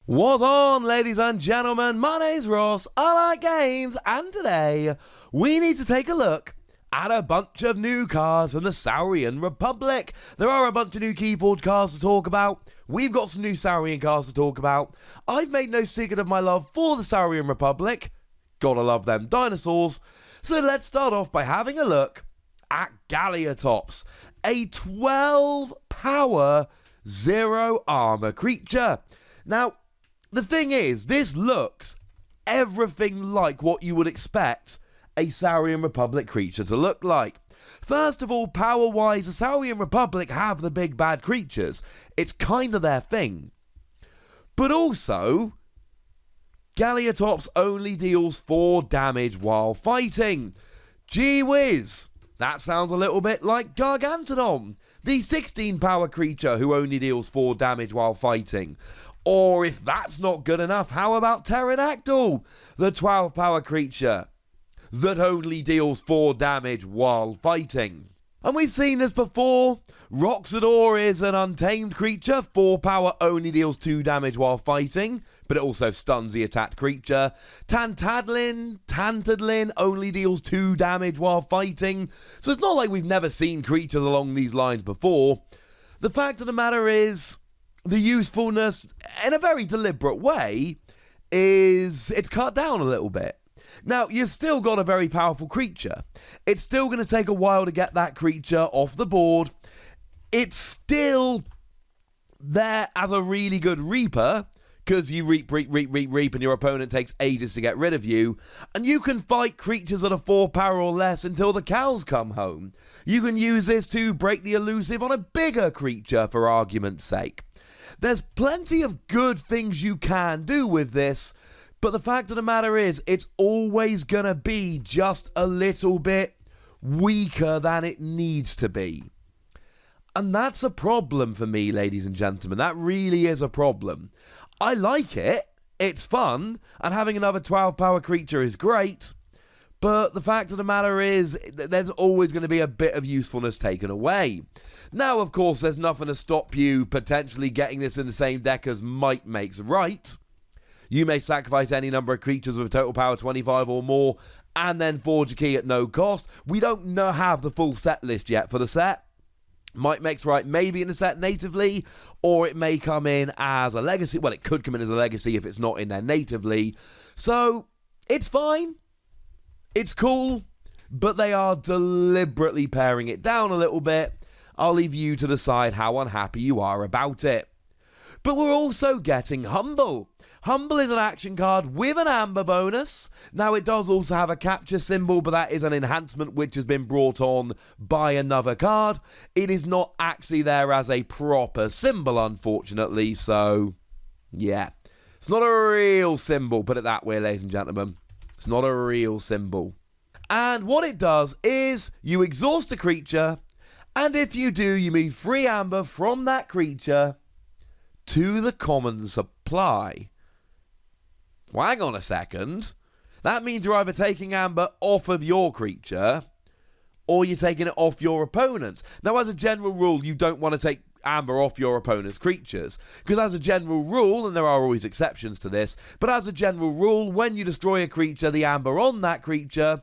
What's on, ladies and gentlemen? My name's Ross, I like games, and today we need to take a look at a bunch of new cards from the Saurian Republic. There are a bunch of new Keyforge cards to talk about. We've got some new Saurian cards to talk about. I've made no secret of my love for the Saurian Republic. Gotta love them dinosaurs. So let's start off by having a look at Galeatops, a 12 power, 0 armor creature. Now, the thing is, this looks everything like what you would expect a Saurian Republic creature to look like. First of all, power-wise, the Saurian Republic have the big bad creatures. It's kind of their thing. But also, Galeatops only deals 4 damage while fighting. Gee whiz, that sounds a little bit like Gargantodon, the 16 power creature who only deals 4 damage while fighting. Or if that's not good enough, how about Pterodactyl, the 12 power creature that only deals 4 damage while fighting? And we've seen this before. Roxador is an untamed creature, 4 power, only deals 2 damage while fighting, but it also stuns the attacked creature. Tantadlin only deals 2 damage while fighting, so it's not like we've never seen creatures along these lines before. The fact of the matter is, the usefulness, in a very deliberate way, is it's cut down a little bit. Now, you've still got a very powerful creature. It's still going to take a while to get that creature off the board. It's still there as a really good Reaper, because you reap, and your opponent takes ages to get rid of you. And you can fight creatures that are 4 power or less until the cows come home. You can use this to break the elusive on a bigger creature, for argument's sake. There's plenty of good things you can do with this, but the fact of the matter is, it's always going to be just a little bit weaker than it needs to be. And that's a problem for me, ladies and gentlemen. That really is a problem. I like it, it's fun, and having another 12 power creature is great, but the fact of the matter is, there's always going to be a bit of usefulness taken away. Now, of course, there's nothing to stop you potentially getting this in the same deck as Might Makes Right. You may sacrifice any number of creatures with a total power 25 or more, and then forge a key at no cost. We don't have the full set list yet for the set. Might Makes Right may be in the set natively, or it may come in as a legacy. Well, it could come in as a legacy if it's not in there natively. So, it's fine. It's cool, but they are deliberately paring it down a little bit. I'll leave you to decide how unhappy you are about it. But we're also getting Humble. Humble is an action card with an amber bonus. Now, it does also have a capture symbol, but that is an enhancement which has been brought on by another card. It is not actually there as a proper symbol, unfortunately, so yeah. It's not a real symbol, put it that way, ladies and gentlemen. It's not a real symbol. And what it does is you exhaust a creature, and if you do, you move 3 amber from that creature to the common supply. Well, hang on a second. That means you're either taking amber off of your creature, or you're taking it off your opponent's. Now, as a general rule, you don't want to take amber off your opponent's creatures, because as a general rule, and there are always exceptions to this, but as a general rule, when you destroy a creature, the amber on that creature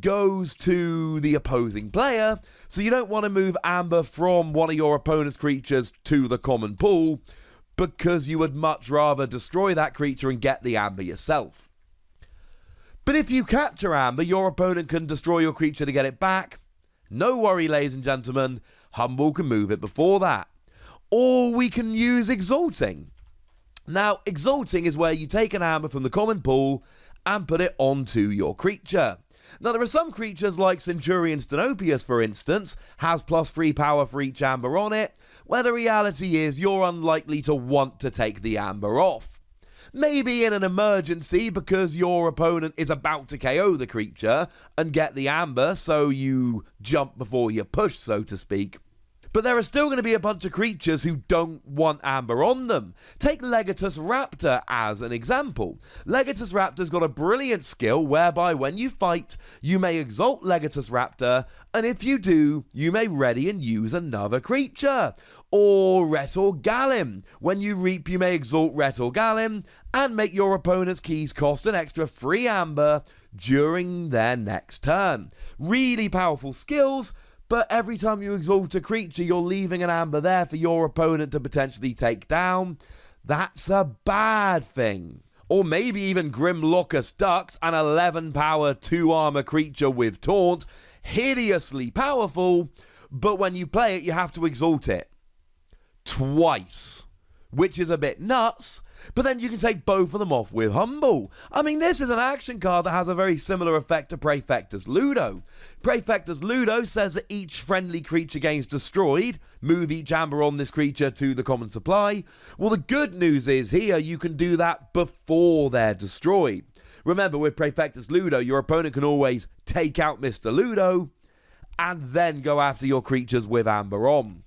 goes to the opposing player, so you don't want to move amber from one of your opponent's creatures to the common pool, because you would much rather destroy that creature and get the amber yourself. But if you capture amber, your opponent can destroy your creature to get it back. No worry, ladies and gentlemen, Humble can move it before that. Or we can use Exalting. Now, Exalting is where you take an amber from the common pool and put it onto your creature. Now, there are some creatures like Centurion Stenopius, for instance, has +3 power for each amber on it, where the reality is you're unlikely to want to take the amber off. Maybe in an emergency because your opponent is about to KO the creature and get the amber, so you jump before you push, so to speak. But there are still going to be a bunch of creatures who don't want amber on them. Take Legatus Raptor as an example. Legatus Raptor's got a brilliant skill whereby when you fight, you may exalt Legatus Raptor, and if you do, you may ready and use another creature. Or Retor Galim. When you reap, you may exalt Retor Galim and make your opponent's keys cost an extra 3 amber during their next turn. Really powerful skills. But every time you exalt a creature, you're leaving an amber there for your opponent to potentially take down. That's a bad thing. Or maybe even Grimlocus Ducks, an 11 power 2 armor creature with Taunt. Hideously powerful, but when you play it, you have to exalt it. Twice. Which is a bit nuts, but then you can take both of them off with Humble. I mean, this is an action card that has a very similar effect to Praefectus Ludo. Praefectus Ludo says that each friendly creature gains destroyed. Move each amber on this creature to the common supply. Well, the good news is here you can do that before they're destroyed. Remember, with Praefectus Ludo, your opponent can always take out Mr. Ludo and then go after your creatures with amber on.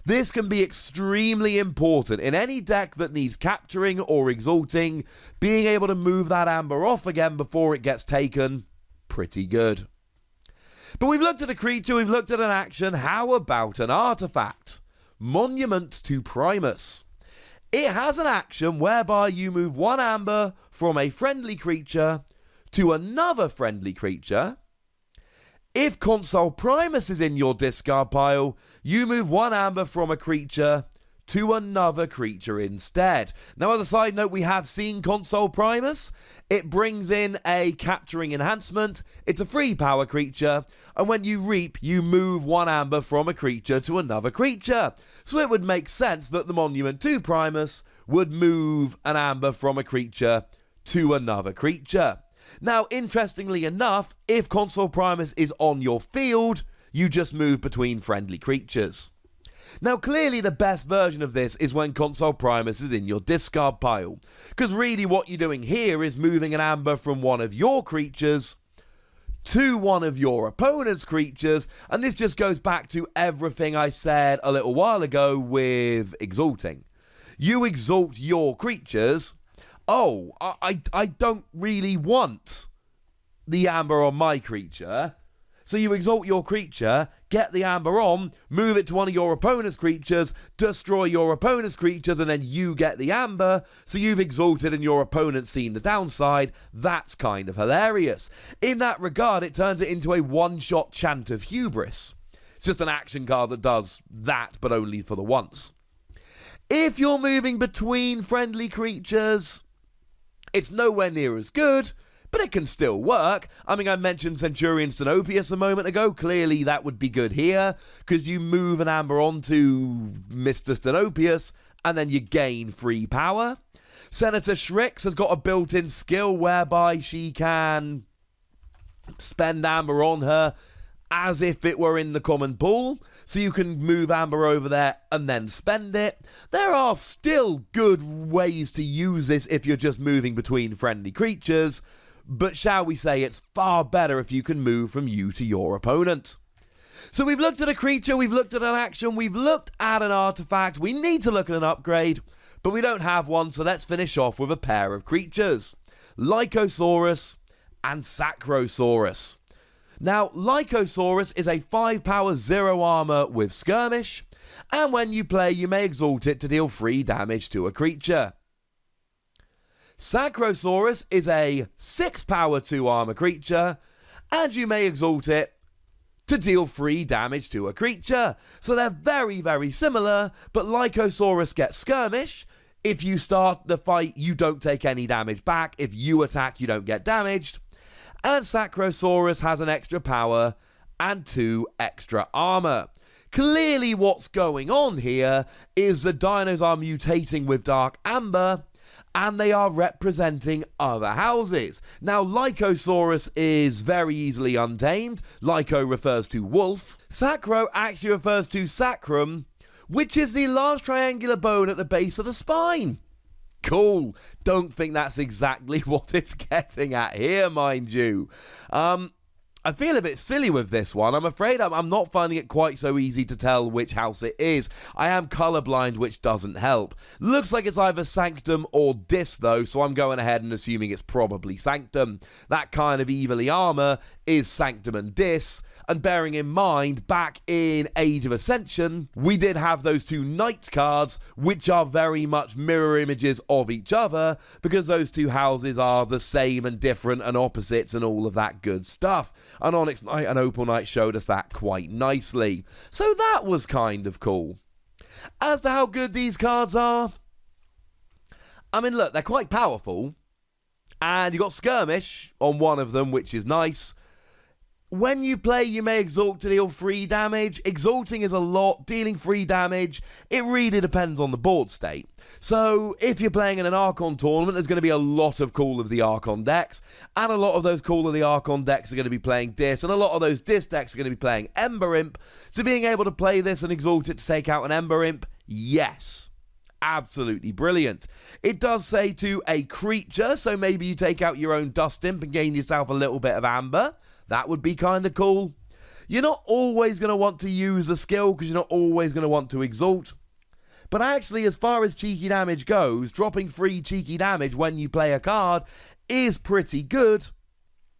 This can be extremely important in any deck that needs capturing or exalting. Being able to move that amber off again before it gets taken, pretty good. But we've looked at a creature, we've looked at an action. How about an artifact? Monument to Primus. It has an action whereby you move 1 amber from a friendly creature to another friendly creature. If Consul Primus is in your discard pile, you move 1 amber from a creature to another creature instead. Now, as a side note, we have seen Consul Primus. It brings in a capturing enhancement. It's a 3 power creature, and when you reap, you move 1 amber from a creature to another creature. So it would make sense that the Monument to Primus would move an amber from a creature to another creature. Now, interestingly enough, if Consul Primus is on your field, you just move between friendly creatures. Now, clearly the best version of this is when Consul Primus is in your discard pile, because really what you're doing here is moving an amber from one of your creatures to one of your opponent's creatures, and this just goes back to everything I said a little while ago with exalting. You exalt your creatures. Oh, I don't really want the amber on my creature. So you exalt your creature, get the amber on, move it to one of your opponent's creatures, destroy your opponent's creatures, and then you get the amber. So you've exalted and your opponent's seen the downside. That's kind of hilarious. In that regard, it turns it into a one-shot Chant of Hubris. It's just an action card that does that, but only for the once. If you're moving between friendly creatures, it's nowhere near as good, but it can still work. I mean, I mentioned Centurion Stenopius a moment ago. Clearly, that would be good here, because you move an amber onto Mr. Stenopius, and then you gain 3 power. Senator Shrix has got a built-in skill whereby she can spend amber on her as if it were in the common pool, so you can move amber over there and then spend it. There are still good ways to use this if you're just moving between friendly creatures, but shall we say it's far better if you can move from you to your opponent. So we've looked at a creature, we've looked at an action, we've looked at an artifact. We need to look at an upgrade, but we don't have one, so let's finish off with a pair of creatures. Lyco-Saurus and Sacro-Saurus. Now, Lyco-Saurus is a 5 power 0 armor with skirmish, and when you play, you may exalt it to deal 3 damage to a creature. Sacro-Saurus is a 6 power 2 armor creature, and you may exalt it to deal 3 damage to a creature. So they're very, very similar, but Lyco-Saurus gets skirmish. If you start the fight, you don't take any damage back. If you attack, you don't get damaged. And Sacro-Saurus has an extra power and 2 extra armor. Clearly what's going on here is the dinos are mutating with Dark Amber, and they are representing other houses. Now, Lyco-Saurus is very easily untamed. Lyco refers to wolf. Sacro actually refers to sacrum, which is the large triangular bone at the base of the spine. Cool. Don't think that's exactly what it's getting at here, mind you. I feel a bit silly with this one. I'm afraid I'm not finding it quite so easy to tell which house it is. I am colorblind, which doesn't help. Looks like it's either Sanctum or Dis, though, so I'm going ahead and assuming it's probably Sanctum. That kind of evilly armor is Sanctum and Dis, and bearing in mind, back in Age of Ascension, we did have those two Knights cards, which are very much mirror images of each other, because those two houses are the same and different and opposites and all of that good stuff. And Onyx Knight and Opal Knight showed us that quite nicely. So that was kind of cool. As to how good these cards are, I mean, look, they're quite powerful, and you got Skirmish on one of them, which is nice. When you play, you may exalt to deal 3 damage. Exalting is a lot, dealing 3 damage, it really depends on the board state. So, if you're playing in an Archon tournament, there's going to be a lot of Call of the Archon decks, and a lot of those Call of the Archon decks are going to be playing Dis, and a lot of those Dis decks are going to be playing Ember Imp. So being able to play this and exalt it to take out an Ember Imp, yes. Absolutely brilliant. It does say to a creature, so maybe you take out your own Dust Imp and gain yourself a little bit of Amber. That would be kind of cool. You're not always going to want to use a skill because you're not always going to want to exalt. But actually, as far as cheeky damage goes, dropping 3 cheeky damage when you play a card is pretty good.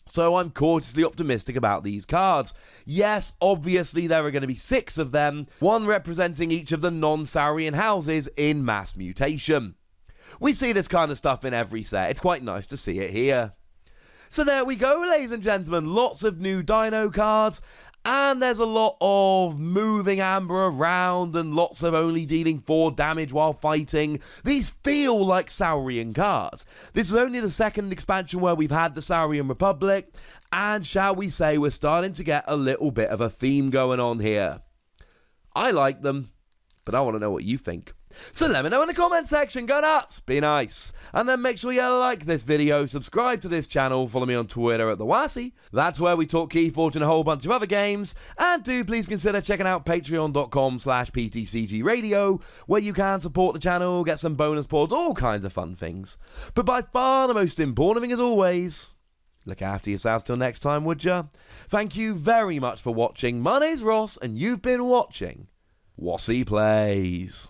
So I'm cautiously optimistic about these cards. Yes, obviously there are going to be 6 of them, one representing each of the non-Saurian houses in Mass Mutation. We see this kind of stuff in every set. It's quite nice to see it here. So there we go, ladies and gentlemen, lots of new Dino cards, and there's a lot of moving Amber around and lots of only dealing 4 damage while fighting. These feel like Saurian cards. This is only the second expansion where we've had the Saurian Republic, and shall we say we're starting to get a little bit of a theme going on here. I like them, but I want to know what you think. So let me know in the comment section, go nuts, be nice, and then make sure you like this video, subscribe to this channel, follow me on Twitter at the Wossy, that's where we talk Keyforge and a whole bunch of other games, and do please consider checking out patreon.com/PTCGradio, where you can support the channel, get some bonus pods, all kinds of fun things. But by far the most important thing as always, look after yourselves till next time, would ya? Thank you very much for watching, my name's Ross, and you've been watching Wossy Plays.